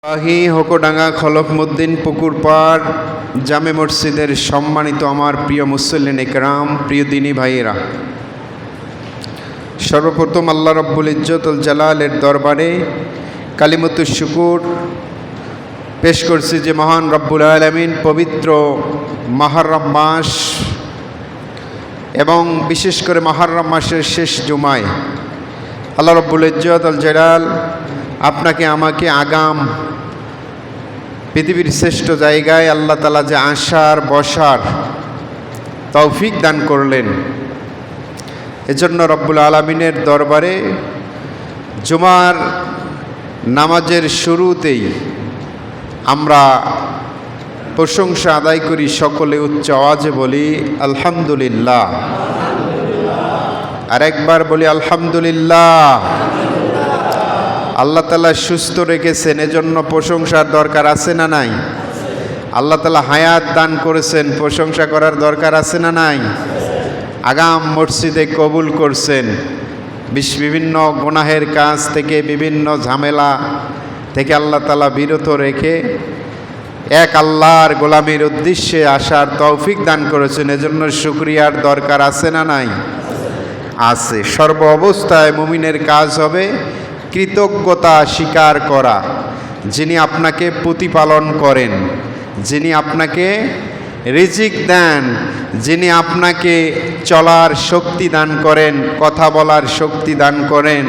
হোকোডাঙ্গা খলকমুদ্দিন পুকুরপাড় জামে মসজিদের সম্মানিত আমার প্রিয় মুসল্লিন একরাম, প্রিয় দিনী ভাইয়েরা, সর্বপ্রথম আল্লাহ রব্বুল ইজ্জতুল জালালের দরবারে কালিমাতুশ শুকুর পেশ করছি যে মহান রব্বুল আলামিন পবিত্র মুহররম মাস এবং বিশেষ করে মুহররম মাসের শেষ জুমায় আল্লাহ রব্বুল ইজ্জতুল জালাল আপনাকে আমাকে আগাম পৃথিবীর শ্রেষ্ঠ জায়গায় আল্লাহ তাআলা যে আসার বসার তৌফিক দান করলেন, এজন্য রব্বুল আলামিনের দরবারে জুমার নামাজের শুরুতেই আমরা প্রশংসা আদায় করি, সকলে উচ্চ আওয়াজে বলি আলহামদুলিল্লাহ। আরেকবার বলি আলহামদুলিল্লাহ। আল্লাহ তাআলা সুস্থ রেখেছেন, এজন্য প্রশংসার দরকার আছে না নাই? আল্লাহ তাআলা হায়াত দান করেছেন, প্রশংসা করার দরকার আছে না নাই? আগাম মসজিদে কবুল করছেন, বিভিন্ন গুনাহের কাজ থেকে, বিভিন্ন ঝামেলা থেকে আল্লাহ তাআলা বিরত রেখে এক আল্লাহর গোলামির উদ্দেশ্যে আসার তৌফিক দান করেছেন, এজন্য শুকরিয়ার দরকার আছে না নাই? আছে। সর্ব অবস্থায় মুমিনের কাজ হবে কৃতজ্ঞতা স্বীকার করা, যিনি আপনাকে প্রতিপালন করেন, যিনি আপনাকে রিজিক দেন, যিনি আপনাকে চলার শক্তি দান করেন, কথা বলার শক্তি দান করেন।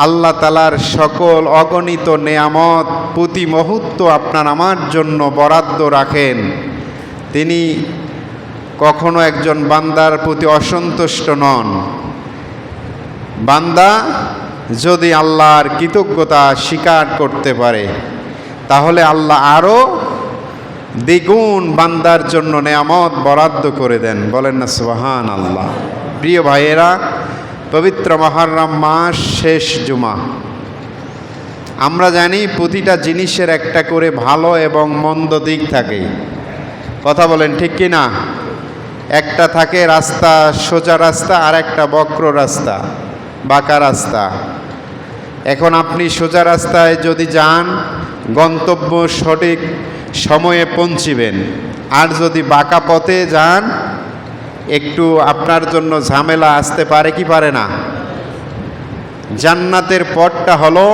আল্লাহ তাআলার সকল অগণিত নেয়ামত প্রতি মুহূর্ত আপনার আমার জন্য বরাদ্দ রাখেন। তিনি কখনো একজন বান্দার প্রতি অসন্তুষ্ট নন। বান্দা যদি আল্লাহর কৃতজ্ঞতা স্বীকার করতে পারে, তাহলে আল্লাহ আরও দ্বিগুণ বান্দার জন্য নেয়ামত বরাদ্দ করে দেন। বলেন না সুবহানাল্লাহ। প্রিয় ভাইয়েরা, পবিত্র মুহররম মাস শেষ জুমা। আমরা জানি প্রতিটা জিনিসের একটা করে ভালো এবং মন্দ দিক থাকে। কথা বলেন ঠিক কি না? একটা থাকে রাস্তা, সোজা রাস্তা, আর একটা বক্র রাস্তা, বাঁকা রাস্তা। এখন আপনি সোজা রাস্তায় যদি যান, গন্তব্য সঠিক সময়ে পৌঁছিবেন, আর যদি বাঁকা পথে যান, একটু আপনার জন্য ঝামেলা আসতে পারে কি পারে না? জান্নাতের পথটা হলো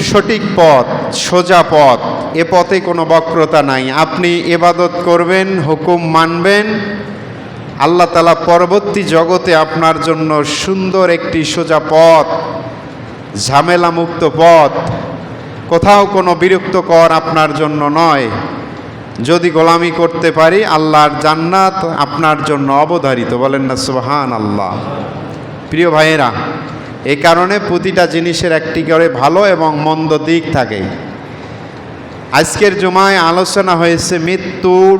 সঠিক পথ, সোজা পথ। এ পথে কোনো বক্রতা নাই। আপনি ইবাদত করবেন, হুকুম মানবেন, আল্লাহ তাআলা পরবর্তী জগতে আপনার জন্য সুন্দর একটি সোজা পথ, ঝামেলামুক্ত পথ, কোথাও কোনো বিরক্তকর আপনার জন্য নয়। যদি গোলামি করতে পারি, আল্লাহর জান্নাত আপনার জন্য অবধারিত। বলেন না সুবহানাল্লাহ। প্রিয় ভাইয়েরা, এই কারণে প্রতিটা জিনিসের একটি করে ভালো এবং মন্দ দিক থাকে। আজকের জুমায় আলোচনা হয়েছে মৃত্যুর,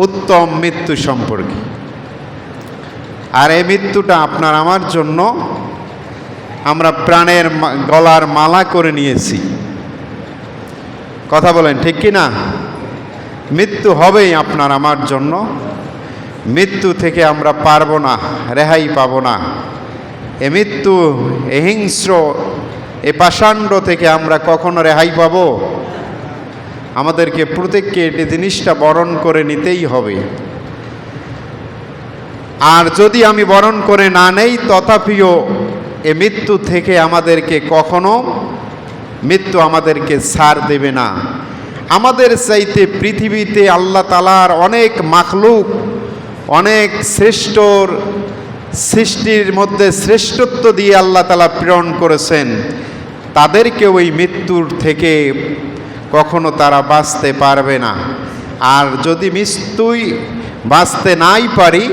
উত্তম মৃত্যু সম্পর্কে। আর এই মৃত্যুটা আপনার আমার জন্য আমরা প্রাণের গলার মালা করে নিয়েছি। কথা বলেন ঠিক কি না? মৃত্যু হবেই আপনার আমার জন্য। মৃত্যু থেকে আমরা পারবো না, রেহাই পাবো না। এ মৃত্যু, এ হিংস্র, এ পাষাণ্ড থেকে আমরা কখনো রেহাই পাবো? আমাদেরকে প্রত্যেককে এই জিনিসটা বরণ করে নিতেই হবে। আর যদি আমি বরণ করে না নেই, তথাপিও এ মৃত্যু থেকে আমাদেরকে কখনো, মৃত্যু আমাদেরকে ছাড় দেবে না। আমাদের চাইতে পৃথিবীতে আল্লাহ তাআলার অনেক মাখলুক, অনেক শ্রেষ্ঠর সৃষ্টির মধ্যে শ্রেষ্ঠত্ব দিয়ে আল্লাহ তাআলা প্রেরণ করেছেন। তাদেরকে ওই মৃত্যুর থেকে কখনো তারা বাঁচতে পারবে না। আর যদি মৃত্যুই বাঁচতে নাই পারি,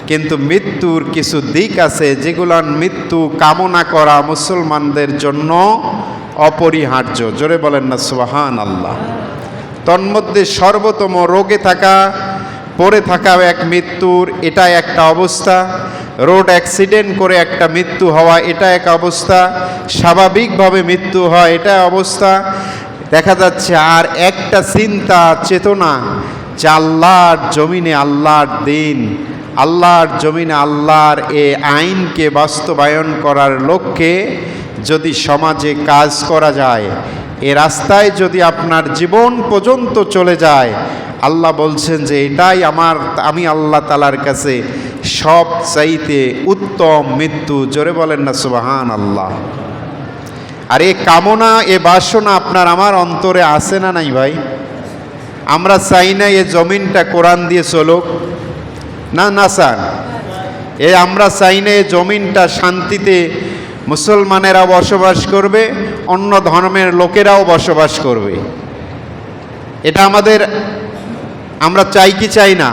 কিন্তু মৃত্যুর কিছু দিক আছে যেগুলোর মৃত্যু কামনা করা মুসলমানদের জন্য অপরিহার্য। জোরে বলেন না সুবহানাল্লাহ। তন্মধ্যে সর্বোত্তম রোগে থাকা, পড়ে থাকা এক মৃত্যুর, এটা একটা অবস্থা। রোড অ্যাক্সিডেন্ট করে একটা মৃত্যু হওয়া, এটা এক অবস্থা। স্বাভাবিকভাবে মৃত্যু হয়, এটা অবস্থা। দেখা যাচ্ছে আর একটা চিন্তা চেতনা যে আল্লাহর জমিনে, আল্লাহর দিন, আল্লাহর জমিনে আল্লাহর এ আইনকে বাস্তবায়ন করার লক্ষ্যে যদি সমাজে কাজ করা যায়, এ রাস্তায় যদি আপনার জীবন পর্যন্ত চলে যায়, আল্লাহ বলছেন যে এটাই আমি আল্লাহ তাআলার কাছে সব চাইতে উত্তম মৃত্যু। জোরে বলেন না সুবহানাল্লাহ। আর এ কামনা, এ বাসনা আপনার আমার অন্তরে আছে না নাই ভাই? আমরা চাই না এ জমিনটা কোরআন দিয়ে চলুক, না না স্যার, আমরা চাই না এ জমিনটা শান্তিতে মুসলমানেরা বসবাস করবে, অন্য ধর্মের লোকেরাও বসবাস করবে। এটা আমরা চাই কি চাই না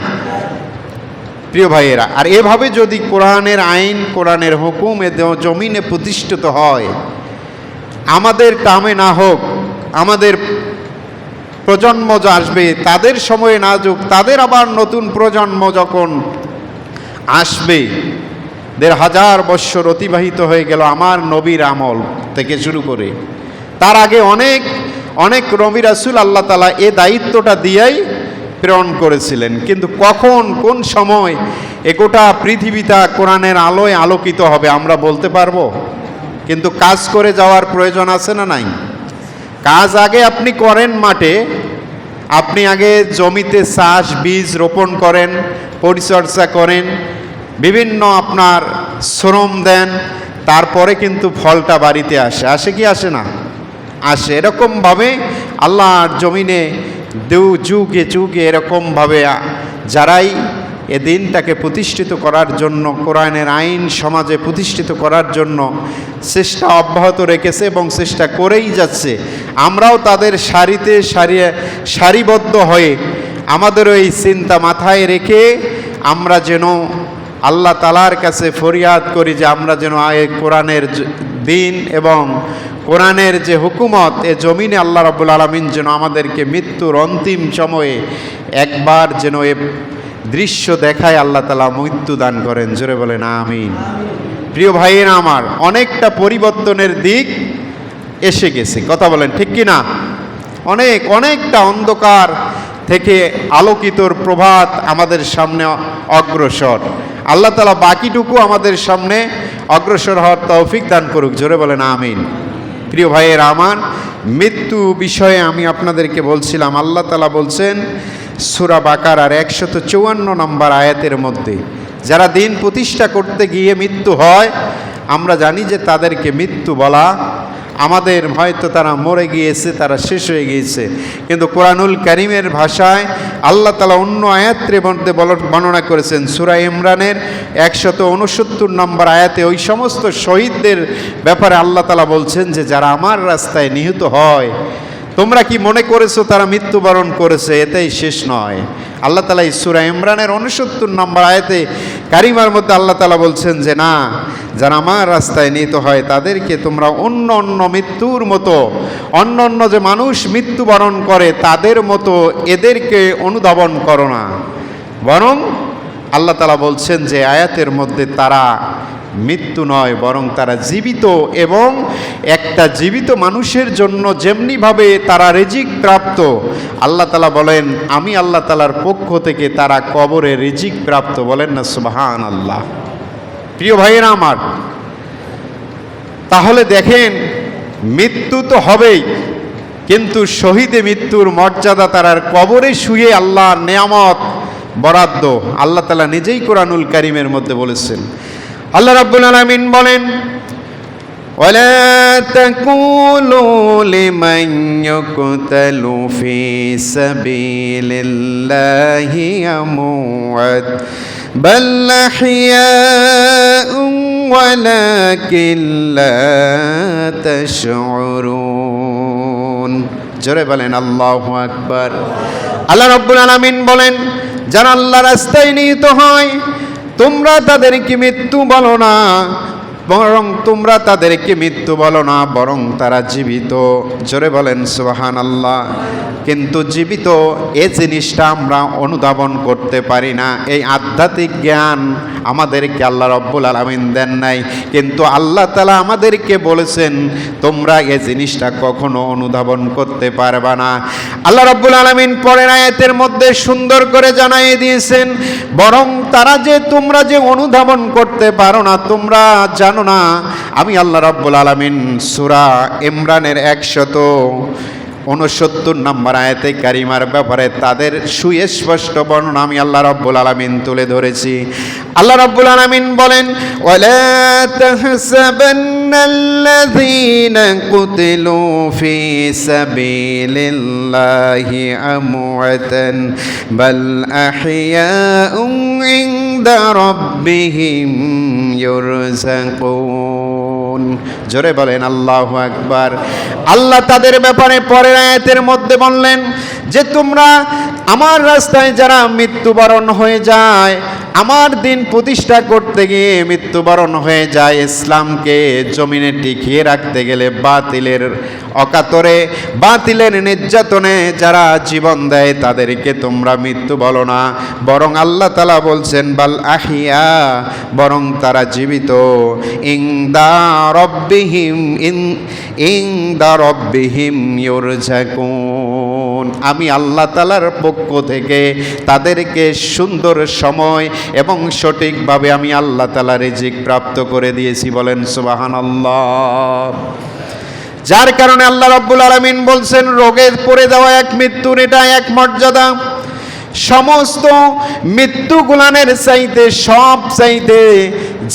প্রিয় ভাইয়েরা? আর এভাবে যদি কোরআনের আইন, কোরআনের হুকুম এ জমিনে প্রতিষ্ঠিত হয়, আমাদের টামে না হোক, আমাদের প্রজন্ম যা আসবে তাদের সময়ে না যোগ, তাদের আবার নতুন প্রজন্ম যখন আসবে, ১,৫০০ বৎসর অতিবাহিত হয়ে গেল আমার নবীর আমল থেকে শুরু করে। তার আগে অনেক অনেক নবী রাসূল আল্লাহ তাআলা এ দায়িত্বটা দিয়েই প্রেরণ করেছিলেন, কিন্তু কখন কোন সময় এ গোটা পৃথিবীটা কোরআনের আলোয় আলোকিত হবে আমরা বলতে পারবো? কিন্তু কাজ করে যাওয়ার প্রয়োজন আছে না নাই? কাজ আগে আপনি করেন মাঠে, আপনি আগে জমিতে চাষ বীজ রোপণ করেন, পরিচর্যা করেন, বিভিন্ন আপনার শ্রম দেন, তারপরে কিন্তু ফলটা বাড়িতে আসে কি আসে না? আসে। এরকমভাবে আল্লাহর জমিনে যুগে যুগে এরকমভাবে যারাই এ দিনটাকে প্রতিষ্ঠিত করার জন্য, কোরআনের আইন সমাজে প্রতিষ্ঠিত করার জন্য চেষ্টা অব্যাহত রেখেছে এবং চেষ্টা করেই যাচ্ছে, আমরাও তাদের সারিবদ্ধ হয়ে আমাদেরও এই চিন্তা মাথায় রেখে আমরা যেন আল্লাহ তাআলার কাছে ফরিয়াদ করি যে আমরা যেন কোরআনের দিন এবং কোরআনের যে হুকুমত এ জমিনে আল্লাহ রাব্বুল আলামিন যেন আমাদেরকে মৃত্যুর অন্তিম সময়ে একবার যেন এ দৃশ্য দেখায় আল্লাহ তাআলা মৃত্যু দান করেন। জোরে বলেন আমিন। প্রিয় ভাইয়েরা আমার, অনেকটা পরিবর্তনের দিক এসে গেছে, কথা বলেন ঠিক কি না? অনেকটা অন্ধকার থেকে আলোকিতর প্রভাত আমাদের সামনে অগ্রসর। আল্লাহ তাআলা বাকিটুকু আমাদের সামনে অগ্রসর হওয়ার তৌফিক দান করুক। জোরে বলেন আমিন। প্রিয় ভাইয়েরা আমার, মৃত্যু বিষয়ে আমি আপনাদেরকে বলছিলাম, আল্লাহ তাআলা বলছেন সূরা বাকারার 154 নম্বর আয়াতের মধ্যে, যারা দিন প্রতিষ্ঠা করতে গিয়ে মৃত্যু হয়, আমরা জানি যে তাদেরকে মৃত্যু বলা, আমাদের হয়তো তারা মরে গিয়েছে, তারা শেষ হয়ে গিয়েছে, কিন্তু কোরআনুল কারীমের ভাষায় আল্লাহ তাআলা অন্য আয়াতের মধ্যে বর্ণনা করেছেন। সূরা ইমরানের 169 নম্বর আয়াতে ওই সমস্ত শহীদদের ব্যাপারে আল্লাহ তাআলা বলছেন যে যারা আমার রাস্তায় নিহত হয়, তোমরা কি মনে করেছো তারা মৃত্যুবরণ করেছে? এতেই শেষ নয়। আল্লাহ তাআলা এই সূরা ইমরানের 69 নম্বর আয়াতে কারিমার মধ্যে আল্লাহ তাআলা বলছেন যে না, যারা আমার রাস্তায় নিহত হয় তাদেরকে তোমরা অন্য মৃত্যুর মতো, অন্য যে মানুষ মৃত্যুবরণ করে তাদের মতো এদেরকে অনুধাবন করো না, বরং আল্লাহ তাআলা বলছেন যে আয়াতের মধ্যে তারা মৃত্যু নয়, বরং তারা জীবিত, এবং একটা জীবিত মানুষের জন্য যেমনিভাবে তারা রিজিক প্রাপ্ত, আল্লাহ তাআলা বলেন আমি আল্লাহ তাআলার পক্ষ থেকে তারা কবরে রিজিক প্রাপ্ত। বলেন না সুবহানাল্লাহ। প্রিয় ভাইয়েরা আমার, তাহলে দেখেন মৃত্যু তো হবেই, কিন্তু শহীদে মৃত্যুর মর্যাদা তার কবরে শুয়ে আল্লাহর নেয়ামত বরাদ্দ আল্লাহ তাআলা নিজেই কোরআনুল কারীমের মধ্যে বলেছেন। আল্লাহ রাব্বুল আলামিন বলেন, ওয়ালা তাকুলু লিমান ইয়াকতালু ফি সাবিলিল্লাহি আমওয়াত বাল আহইয়াউন ওয়ালাকিন লা তাশউরুন। জোরে বলেন আল্লাহু আকবার। আল্লাহ রাব্বুল আলামিন বলেন, যারা আল্লাহর রাস্তায় নিহত হয় তোমরা তাদেরকে মৃত্যু বলো না, বরং তোমরা তাদেরকে মৃত্যু বলো না, বরং তারা জীবিত। জোরে বলেন সুবহানাল্লাহ। কিন্তু জীবিত এই জিনিসটা আমরা অনুধাবন করতে পারি না। এই আধ্যাত্মিক জ্ঞান আমাদেরকে আল্লাহ রব্বুল আলামিন দেন নাই, কিন্তু আল্লাহ তাআলা আমাদেরকে বলেছেন তোমরা এই জিনিসটা কখনো অনুধাবন করতে পারবা না। আল্লাহ রব্বুল আলামিন পরের আয়াতের মধ্যে সুন্দর করে জানিয়ে দিয়েছেন, বরং তারা যে তোমরা যে অনুধাবন করতে পারো না, তোমরা জানো না, আমি আল্লাহ রব্বুল আলামিন সূরা ইমরানের 169 নম্বর আয়াতে কারিমার ব্যাপারে তাদের সুস্পষ্ট বর্ণনা আমি আল্লাহ রব্বুল আলামিন তুলে ধরেছি। আল্লাহ রব্বুল আলামিন বলেন, ওয়ালা তাহসাবান্নাল্লাযীনা কুতিলু ফী সাবিলিল্লাহি আমওয়াতান বাল আহইয়াউন ইনদা রাব্বিহিম ইউরযাকুন। জোরে বলেন আল্লাহু আকবার। আল্লাহ তাদের ব্যাপারে পরের আয়াতের মধ্যে বললেন যে তোমরা আমার রাস্তায় যারা মৃত্যুবরণ হয়ে যায়, আমার দিন প্রতিষ্ঠা করতে গিয়ে মৃত্যুবরণ হয়ে যায়, ইসলামকে জমিনে টিকিয়ে রাখতে গেলে বাতিলের অকাতরে, বাতিলের নির্যাতনে যারা জীবন দেয় তাদেরকে তোমরা মৃত্যু বলো না, বরং আল্লাহ তাআলা বলছেন বাল আহিয়া, বরং তারা জীবিত। ইনদা রব্বিহিম ইনদা রব্বিহিম ইউরযাকুন। আমি আল্লাহ তাআলার পক্ষ থেকে তাদেরকে সুন্দর সময় এবং সঠিকভাবে আমি আল্লাহ তাআলা রিজিক প্রাপ্ত করে দিয়েছি। বলেন সুবহানাল্লাহ। যার কারণে আল্লাহ রাব্বুল আলামিন বলছেন রোগে পড়ে যাওয়া এক মৃত্যুর এটা এক মর্যাদা, সমস্ত মৃত্যুগুলানের চাইতে সব চাইতে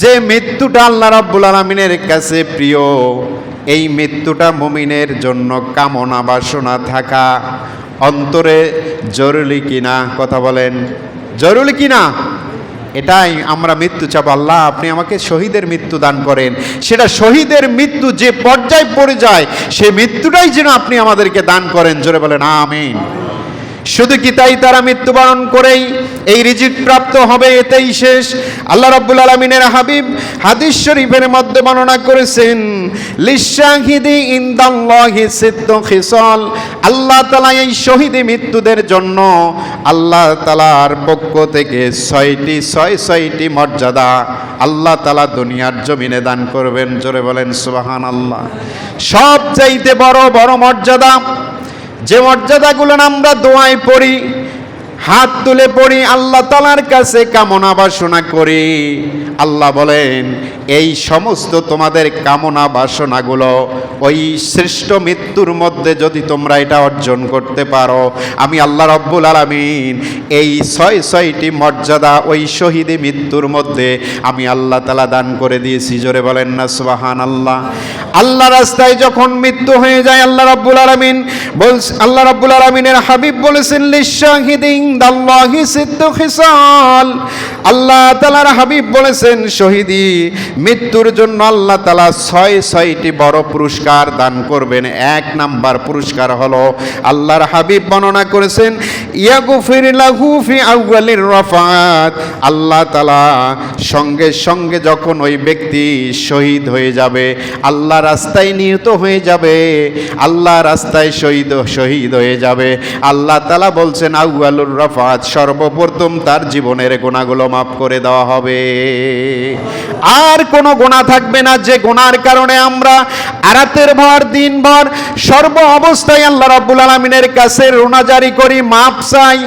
যে মৃত্যুটা আল্লাহ রাব্বুল আলামিনের কাছে প্রিয়, এই মৃত্যুটা মুমিনের জন্য কামনা বাসনা থাকা অন্তরে জরুরি কিনা? কথা বলেন, জরুরি কিনা? এটাই আমরা মৃত্যু চাপ, আল্লাহ আপনি আমাকে শহীদের মৃত্যু দান করেন। সেটা শহীদের মৃত্যু যে পর্যায়ে পড়ে যায়, সে মৃত্যুটাই যেন আপনি আমাদেরকে দান করেন। জোরে বলেন আমিন। শুধু কি তাই তারা মৃত্যুবরণ করেই এই রিজিক প্রাপ্ত হবে এতেই শেষ? আল্লাহ রাব্বুল আলামিনের হাবিব হাদিস শরীফের মধ্যে বর্ণনা করেছেন, লিশাহিদি ইনদাল্লাহি সিদ্দু খিসাল। আল্লাহ তাআলা এই শহীদ মৃত্যুদের জন্য আল্লাহ তাআলার পক্ষ থেকে ছয়টি মর্যাদা আল্লাহ তাআলা দুনিয়ার জমিনে দান করবেন। জোরে বলেন সুবহানাল্লাহ। সবচাইতে বড় বড় মর্যাদা, যে মর্যাদাগুলো আমরা দোয়ায় পড়ি, হাত তুলে পড়ি, আল্লাহ তাআলার কাছে কামনা বাসনা করি, আল্লাহ বলেন এই সমস্ত তোমাদের কামনা বাসনাগুলো ওই শ্রেষ্ঠ মৃত্যুর মধ্যে যদি তোমরা এটা অর্জন করতে পারো, আমি আল্লাহ রাব্বুল আলামিন এই ছয়টি মর্যাদা ওই শহীদি মৃত্যুর মধ্যে আমি আল্লাহ তাআলা দান করে দিয়েছি। জোরে বলেন না সুবহানাল্লাহ। আল্লাহ রাস্তায় যখন মৃত্যু হয়ে যায়, আল্লাহ রাব্বুল আলামিন আল্লাহ রাব্বুল আলামিনের হাবিব বলেছেন লিশাহিদিন ইনদাল্লাহি সিদ্দু খিসাল। আল্লাহ তাআলার হাবিব বলেছেন শহীদি মৃত্যুর জন্য আল্লাহ তাআলা ছয়টি বড় পুরস্কার দান করবেন। এক নাম্বার পুরস্কার হলো আল্লাহর হাবিব বর্ণনা করেছেন ইয়াগফির লাহু ফি আউয়ালির রাফাত। আল্লাহ তাআলা সঙ্গে সঙ্গে যখন ওই ব্যক্তি শহীদ হয়ে যাবে, আল্লাহ রাস্তায় নিহত হয়ে যাবে, আল্লাহ রাস্তায় শহীদ হয়ে যাবে, আল্লাহ তাআলা বলছেন আউয়ালুর রাফাত, সর্বপ্রথম তার জীবনের গুনাহগুলো মাফ করে দেওয়া হবে। আর কোনো গুনাহ থাকবে না যে গুনার কারণে আমরা রাতের ভর দিনভর সর্ব অবস্থায় আল্লাহ রাব্বুল আলামিনের কাছে রোনাজারি করি, মাপ চাই,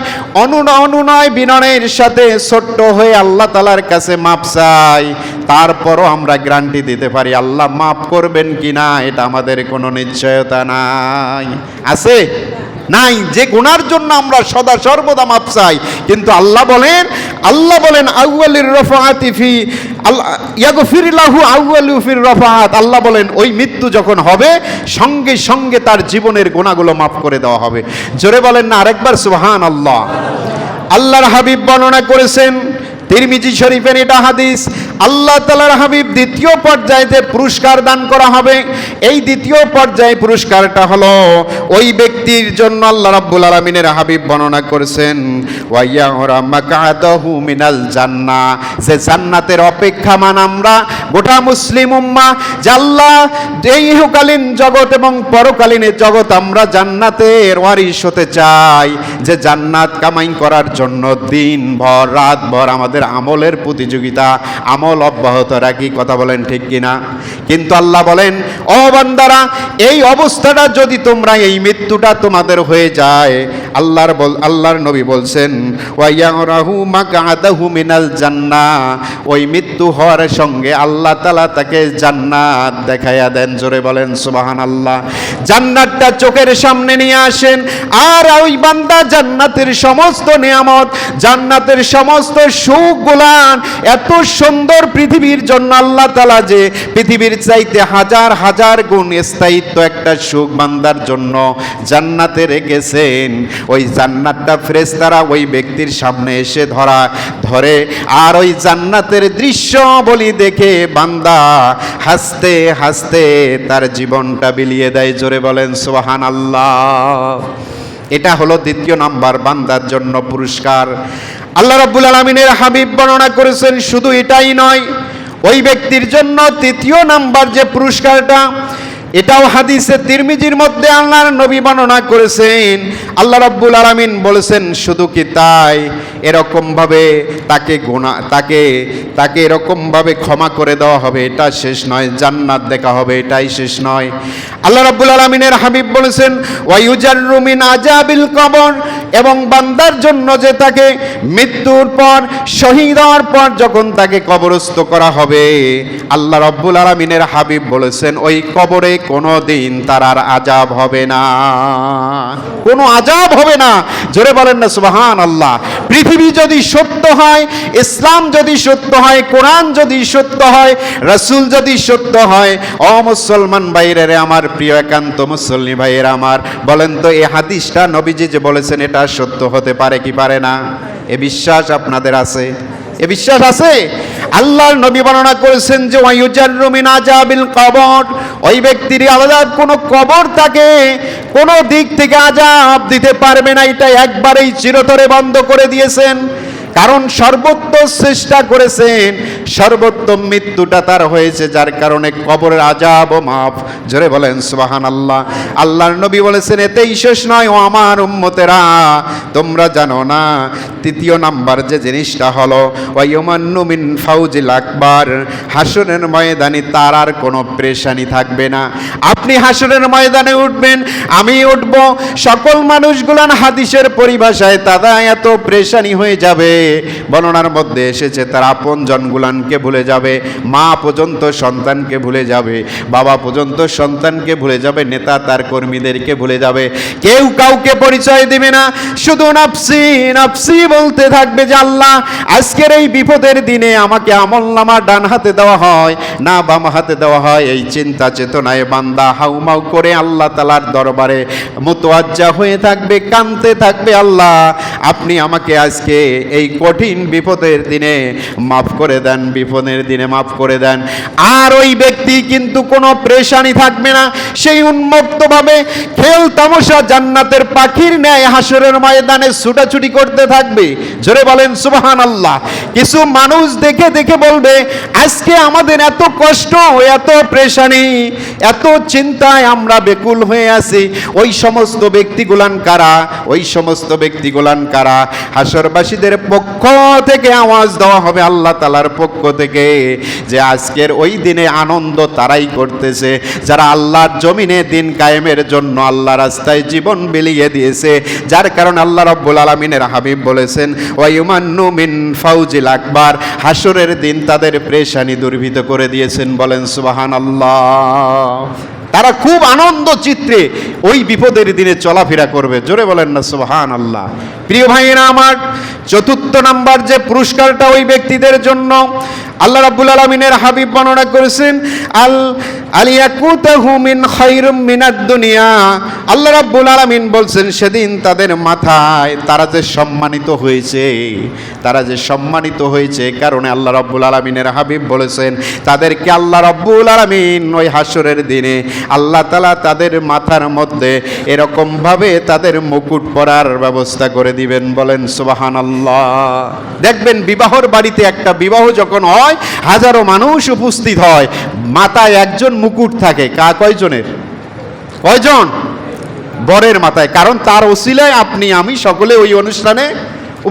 অনুনয় বিনয়ের সাথে ছোট্ট হয়ে আল্লাহ তাআলার কাছে মাপ চাই। তারপরও আমরা গ্যারান্টি দিতে পারি আল্লাহ মাফ করবেন কিনা এটা আমাদের কোনো নিশ্চয়তা নাই। আছে? নাই। যে গুনার জন্য আমরা সদা সর্বদা মাপ চাই, কিন্তু আল্লাহ বলেন আউয়ালির রাফাআতি ফি ইয়াগফির লাহু আউয়ালু ফির রাফাআত। আল্লাহ বলেন ওই মৃত্যু যখন হবে সঙ্গে সঙ্গে তার জীবনের গুনাহগুলো মাফ করে দেওয়া হবে। জোরে বলেন না আরেকবার সুবহানাল্লাহ। আল্লাহর হাবিব বর্ণনা করেছেন তিরমিজি শরীফের এটা হাদিস, আল্লাহ তাআলার হাবিব দ্বিতীয় পর্যায়ে যে পুরস্কার দান করা হবে, এই দ্বিতীয় পর্যায়ে পুরস্কারটা হলো ওই ব্যক্তির জন্য আল্লাহ রাব্বুল আলামিনের হাবিব বর্ণনা করেছেন ওয়াইয়ারা মাকআদাহু মিনাল জান্নাহ, যে জান্নাতের অপেক্ষামান আমরা গোটা মুসলিম উম্মাহ, যে আল্লাহ এই ইহকালীন জগৎ এবং পরকালীনের জগৎ আমরা জান্নাতের ওয়ারিশ হতে চাই, যে জান্নাত কামাই করার জন্য দিনভর রাতভর আমাদের আমলের প্রতিযোগিতা, আমল অব্যাহত রাখি। কথা বলেন ঠিক কিনা? কিন্তু আল্লাহ বলেন, ও বান্দারা, এই অবস্থাটা যদি তোমরা, এই মৃত্যুটা তোমাদের হয়ে যায়, আল্লাহর নবী বলছেন ওয়াইয়ারাহু মাকআদাহু মিনাল জান্নাহ, ওই মৃত্যু হওয়ার সঙ্গে আল্লাহ তাআলা তাকে জান্নাত দেখাইয়া দেন। জোরে বলেন সুবহানাল্লাহ। জান্নাতটা চোখের সামনে নিয়ে আসেন, আর ওই বান্দা জান্নাতের সমস্ত নিয়ামত, জান্নাতের সমস্ত সুখগুলান, এত সুন্দর পৃথিবীর জন্য আল্লাহ তাআলা যে পৃথিবীর চাইতে হাজার হাজার গুণ স্থায়িত্ব একটা সুখ বান্দার জন্য জান্নাতে রেখেছেন, ওই জান্নাতটা ফেরেশতারা ওই ব্যক্তির সামনে এসে ধরে, আর ওই জান্নাতের দৃশ্য বলি দেখে বান্দা হাসতে হাসতে তার জীবনটা বিলিয়ে দেয়। জোরে বলেন সুবহানাল্লাহ। এটা হলো দ্বিতীয় নাম্বার বান্দার জন্য পুরস্কার। আল্লাহ রাব্বুল আলামিনের হাবিব বর্ণনা করেছেন, শুধু এটাই নয়, ওই ব্যক্তির জন্য তৃতীয় নাম্বার যে পুরস্কারটা, এটাও হাদিসে তিরমিজির মধ্যে আল্লাহর নবী বর্ণনা করেছেন। আল্লাহ রাব্বুল আলামিন বলেছেন, শুধু কি তাই, এরকম ভাবে তাকে এরকম ভাবে ক্ষমা করে দেওয়া হবে, এটা শেষ নয়, জান্নাত দেখা হবে, এটাই শেষ নয়। আল্লাহ রাব্বুল আলামিনের হাবিব বলেছেন ওয়ায়ুজাররু মিন আযাবিল কবর, এবং বান্দার জন্য যে তাকে মৃত্যুর পর, শহীদ হওয়ার পর যখন তাকে কবরস্থ করা হবে, আল্লাহ রাব্বুল আলামিনের হাবিব বলেছেন ওই কবরে কোনো দিন তার আর আযাব হবে না, কোনো আযাব হবে না। জোরে বলেন না সুবহানাল্লাহ। পৃথিবী যদি সত্য হয়, ইসলাম যদি সত্য হয়, কোরআন যদি সত্য হয়, রাসূল যদি সত্য হয়, ও মুসলমান ভাইয়েরা আমার, প্রিয় একান্ত মুসল্লি ভাইয়েরা আমার, বলেন তো এই হাদিসটা নবীজি যে বলেছেন এটা সত্য হতে পারে কি পারে না? এ বিশ্বাস আপনাদের আছে? এ বিশ্বাস আছে? আল্লাহর নবী বর্ণনা করেছেন যে ওয়ায়ুজাররু মিন আযাবিল কবর, ওই ব্যক্তির আলাদা কোনো কবর তাকে কোনো দিক থেকে আযাব দিতে পারবে না, এটা একবারেই চিরতরে বন্ধ করে দিয়েছেন। কারণ সর্বোত্তম চেষ্টা করেছেন, সর্বোত্তম মৃত্যুটা তার হয়েছে, যার কারণে কবরের আযাব ও মাফ। জোরে বলেন সুবহানাল্লাহ। আল্লাহর নবী বলেছেন এতেই শেষ নয়, ও আমার উম্মতেরা, তোমরা জানো না তৃতীয় নাম্বার যে জিনিসটা হলো ওয়ায়ুমান্নু মিন ফাউজিল আকবার, হাসরের ময়দানে তার আর কোনো পেরেশানি থাকবে না। আপনি হাসরের ময়দানে উঠবেন, আমি উঠব, সকল মানুষগুলান হাদিসের পরিভাষায় তারা এত পেরেশানি হয়ে যাবে, বর্ণনার মধ্যে এসেছে তার আপন জনগুলানকে ভুলে যাবে, মা পর্যন্ত সন্তানকে ভুলে যাবে, বাবা পর্যন্ত সন্তানকে ভুলে যাবে, নেতা তার কর্মীদেরকে ভুলে যাবে, কেউ কাউকে পরিচয় দিবে না, শুধু নাফসি নাফসি বলতে থাকবে যে আল্লাহ আজকের এই বিপদের দিনে আমাকে আমলনামা ডান হাতে দেওয়া হয় না বাম হাতে দেওয়া হয়, এই চিন্তা চেতনায় বান্দা হাউমাউ করে আল্লাহ তাআলার দরবারে মুতাওয়াজ্জা হয়ে থাকবে, কাঁদতে থাকবে, আল্লাহ আপনি আমাকে আজকে এই কঠিন বিপদের দিনে মাফ করে দেন, বিপদের দিনে মাফ করে দেন। আর ওই ব্যক্তি কিন্তু কোনো পেরেশানি থাকবে না, সেই উন্মুক্তভাবে খেল তামাশা জান্নাতের পাখির ন্যায় হাসরের ময়দানে ছুটাছুটি করতে থাকবে। জোরে বলেন সুবহানাল্লাহ। কিছু মানুষ দেখে দেখে বলবে আজকে আমাদের এত কষ্ট, এত পেরেশানি, এত চিন্তায় আমরা বেকুল হয়ে আছি। ওই সমস্ত ব্যক্তিগুলান কারা? ওই সমস্ত ব্যক্তিগুলান কারা? হাসরবাসীদের পক্ষ থেকে আওয়াজ দেওয়া হবে আল্লাহ তাআলার পক্ষ থেকে যে আজকের ওই দিনে আনন্দ তারাই করতেছে যারা আল্লাহর জমিনে দিন কায়েমের জন্য আল্লাহ রাস্তায় জীবন বিলিয়ে দিয়েছে, যার কারণে আল্লাহ রাব্বুল আলামিনের হাবিব বলেছেন ওয়ায়ুমান্নু মিন ফাউজিল আকবার, হাসরের দিন তাদের পেরেশানি দূরীভূত করে দিয়েছেন। বলেন সুবহানাল্লাহ। তারা খুব আনন্দ চিত্রে ওই বিপদের দিনে চলাফেরা করবে। জোরে বলেন না সুবহানাল্লাহ। প্রিয় ভাইয়েরা আমার, চতুর্থ নাম্বার যে পুরস্কারটা ওই ব্যক্তিদের জন্য আল্লাহ রাব্বুল আলামিনের হাবিব বর্ণনা করেছেন, আলিয়াকুতাহু মিন খায়রুম মিনাদ দুনিয়া। আল্লাহ রাব্বুল আলামিন বলছেন সেদিন তাদের মাথায় তারা যে সম্মানিত হয়েছে, কারণে আল্লাহ রাব্বুল আলামিনের হাবিব বলেছেন তাদেরকে আল্লাহ রাব্বুল আলামিন ওই হাসরের দিনে আল্লাহ তাআলা তাদের মাথার মধ্যে এরকম ভাবে তাদের মুকুট পরার ব্যবস্থা করে দিবেন। বলেন সুবহানাল্লাহ। দেখবেন বিবাহর বাড়িতে একটা বিবাহ যখন হয়, হাজারো মানুষ উপস্থিত হয়, মাথায় একজন মুকুট থাকে। কয়জনের? কয়জন? বরের মাথায়। কারণ তার ওসিলায় আপনি আমি সকলে ওই অনুষ্ঠানে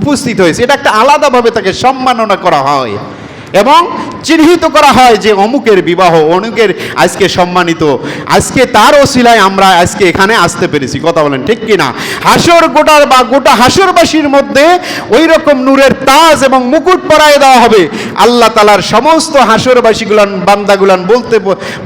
উপস্থিত হয়েছে। এটা একটা আলাদাভাবে তাকে সম্মাননা করা হয় এবং চিহ্নিত করা হয় যে অমুকের বিবাহ, অমুকের আজকে সম্মানিত, আজকে তার ওসিলায় আমরা আজকে এখানে আসতে পেরেছি। কথা বলেন ঠিক কিনা? হাসর গোটা হাসরবাসীর মধ্যে ওই রকম নূরের তাজ এবং মুকুট পরায় দেওয়া হবে। আল্লাহ তাআলার সমস্ত হাসরবাসীগুলান বান্দাগুলান বলতে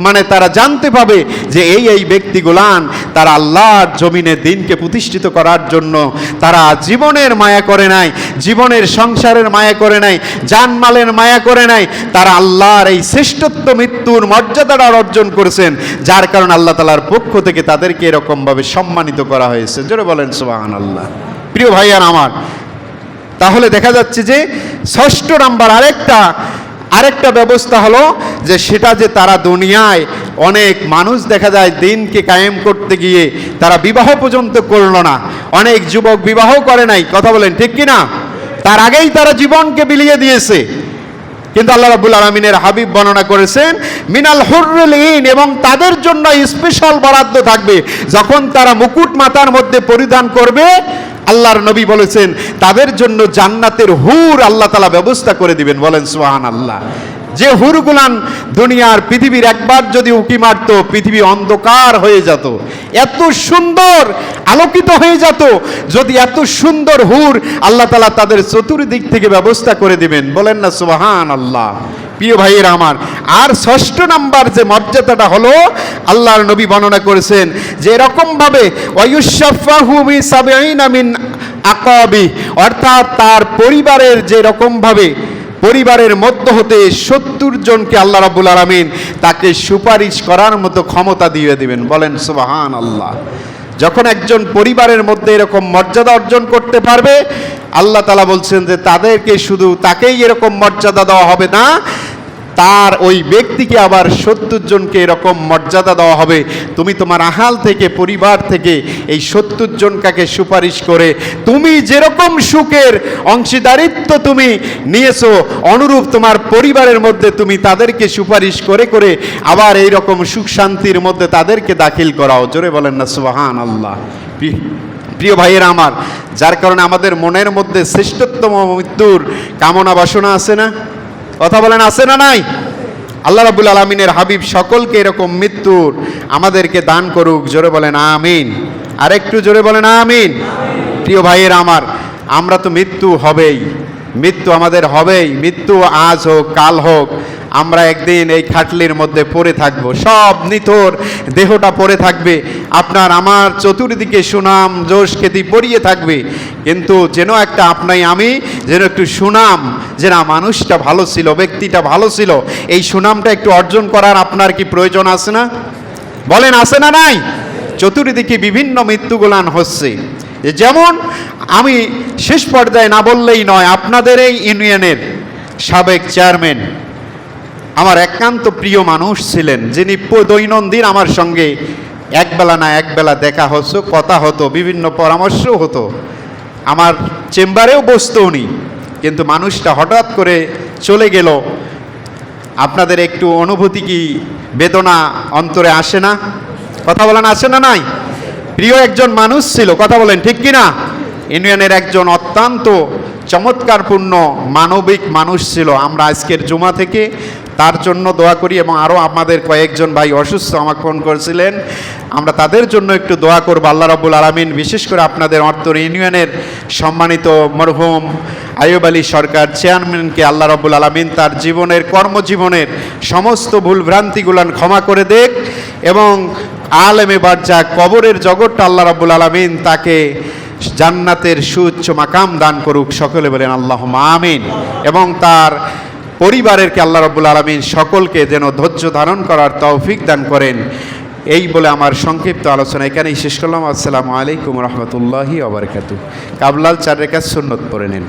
মানে তারা জানতে পাবে যে এই ব্যক্তিগুলান তারা আল্লাহর জমিনে দিনকে প্রতিষ্ঠিত করার জন্য তারা জীবনের মায়া করে নাই, জীবনের সংসারের মায়া করে নাই, জানমালের মায়া করে নাই, তারা আল্লাহর এই শ্রেষ্ঠত্ব মৃত্যুর মর্যাদাটা অর্জন করেছেন, যার কারণে আল্লাহ তাআলার পক্ষ থেকে তাদেরকে এরকম ভাবে সম্মানিত করা হয়েছে। জোরে বলেন সুবহানাল্লাহ। প্রিয় ভাইয়ার আমার, তাহলে দেখা যাচ্ছে যে ষষ্ঠ নাম্বার আরেকটা ব্যবস্থা হলো যে সেটা যে তারা দুনিয়ায় অনেক মানুষ দেখা যায় দিনকে কায়েম করতে গিয়ে তারা বিবাহ পর্যন্ত করলো না, অনেক যুবক বিবাহ করে নাই। কথা বলেন ঠিক কিনা? তার আগেই তারা জীবনকে বিলিয়ে দিয়েছে। কিন্তু আল্লাহ রাব্বুল আলামিনের হাবিব বর্ণনা করেছেন মিনাল হুররিল ঈন, এবং তাদের জন্য স্পেশাল বরাদ্দ থাকবে। যখন তারা মুকুট মাথার মধ্যে পরিধান করবে, আল্লাহর নবী বলেছেন তাদের জন্য জান্নাতের হুর আল্লাহ তাআলা ব্যবস্থা করে দিবেন। বলেন সুবহানাল্লাহ। যে হুরগুলান দুনিয়ার পৃথিবীর একবার যদি উঁকি মারতো, পৃথিবী অন্ধকার হয়ে যেত, এত সুন্দর আলোকিত হয়ে যেত। যদি এত সুন্দর হুর আল্লাহ তাআলা তাদের চতুর্দিক থেকে ব্যবস্থা করে দিবেন। বলেন না সুবহানাল্লাহ। প্রিয় ভাইয়েরা আমার, আর ষষ্ঠ নাম্বার যে মর্যাদাটা হলো আল্লাহর নবী বর্ণনা করেছেন যে এরকম ভাবে ওয়ায়ুশাফাহু বিসাবঈনা মিন আকাবি, অর্থাৎ তার পরিবারের যে রকম ভাবে পরিবারের মধ্য হতে ৭০ জনকে আল্লাহ রাব্বুল আলামিন তাকে সুপারিশ করার মতো ক্ষমতা দিয়ে দিবেন। বলেন সুবহানাল্লাহ। যখন একজন পরিবারের মধ্যে এরকম মর্যাদা অর্জন করতে পারবে, আল্লাহ তাআলা বলছেন যে তাদেরকে শুধু তাকেই এরকম মর্যাদা দেওয়া হবে না, তার ওই ব্যক্তিকে আবার ৭০ জনকে এরকম মর্যাদা দেওয়া হবে। তুমি তোমার আহাল থেকে, পরিবার থেকে এই ৭০ জনকে সুপারিশ করে তুমি যেরকম সুখের অংশীদারিত্ব তুমি নিয়েছো, অনুরূপ তোমার পরিবারের মধ্যে তুমি তাদেরকে সুপারিশ করে করে আবার এই রকম সুখ শান্তির মধ্যে তাদেরকে দাখিল করাও। জোরে বলেন না সুবহানাল্লাহ। প্রিয় ভাইয়েরা আমার, যার কারণে আমাদের মনের মধ্যে শ্রেষ্ঠতম মৃত্যুর কামনা বাসনা আছে না? কথা বলেন আছে না নাই? আল্লাহ রাব্বুল আলামিনের হাবিব সকলকে এরকম মৃত্যুর আমাদেরকে দান করুক। জোরে বলেন আমিন। আরেকটু জোরে বলেন আমিন। প্রিয় ভাইয়েরা আমার, আমরা তো মৃত্যু হবেই, মৃত্যু আমাদের হবেই। মৃত্যু আজ হোক কাল হোক, আমরা একদিন এই খাটলির মধ্যে পড়ে থাকব। সব নিথর দেহটা পড়ে থাকবে, আপনার আমার চতুর্দিকে সুনাম যশ খ্যাতি পড়িয়ে থাকবে। কিন্তু যেন একটা আপনাই আমি যেন একটু সুনাম, যে না মানুষটা ভালো ছিল, ব্যক্তিটা ভালো ছিল, এই সুনামটা একটু অর্জন করার আপনার কি প্রয়োজন আছে না? বলেন আছে না নাই? চতুর্দিকে বিভিন্ন মৃত্যুগুলান হচ্ছে। যেমন আমি শেষ পর্যায়ে না বললেই নয়, আপনাদের এই ইউনিয়নের সাবেক চেয়ারম্যান আমার একান্ত প্রিয় মানুষ ছিলেন, যিনি দৈনন্দিন আমার সঙ্গে একবেলা না একবেলা দেখা হতো, কথা হতো, বিভিন্ন পরামর্শ হতো, আমার চেম্বারেও বসতো উনি। কিন্তু মানুষটা হঠাৎ করে চলে গেল। আপনাদের একটু অনুভূতি কি, বেদনা অন্তরে আসে না? কথা বলেন আসে না নাই? প্রিয় একজন মানুষ ছিল। কথা বলেন ঠিক কিনা? ইউনিয়নের একজন অত্যন্ত চমৎকারপূর্ণ মানবিক মানুষ ছিল। আমরা আজকের জুমা থেকে তার জন্য দোয়া করি, এবং আরও আমাদের কয়েকজন ভাই অসুস্থ আমাকে ফোন করেছিলেন, আমরা তাদের জন্য একটু দোয়া করব। আল্লাহ রাব্বুল আলামিন বিশেষ করে আপনাদের অর্থর ইউনিয়নের সম্মানিত মরহুম আইয়ুব আলী সরকার চেয়ারম্যানকে আল্লাহ রাব্বুল আলামিন তার জীবনের কর্মজীবনের সমস্ত ভুলভ্রান্তিগুলান ক্ষমা করে দেখ, এবং আলেমে বারজাক কবরের জগৎটা আল্লাহ রাব্বুল আলামিন তাকে জান্নাতের সুউচ্চ মাকাম দান করুক, সকলে বলেন আল্লাহুম্মা আমিন। এবং তার পরিবারেরকে আল্লাহ রাব্বুল আলামিন সকলকে যেন ধৈর্য ধারণ করার তৌফিক দান করেন। এই বলে আমার সংক্ষিপ্ত আলোচনা এখানেই শেষ করলাম। আসসালামু আলাইকুম রহমতুল্লাহি ওয়া বারাকাতুহু। কাবলাল 4 রাকাত সুন্নত পড়ে নিন।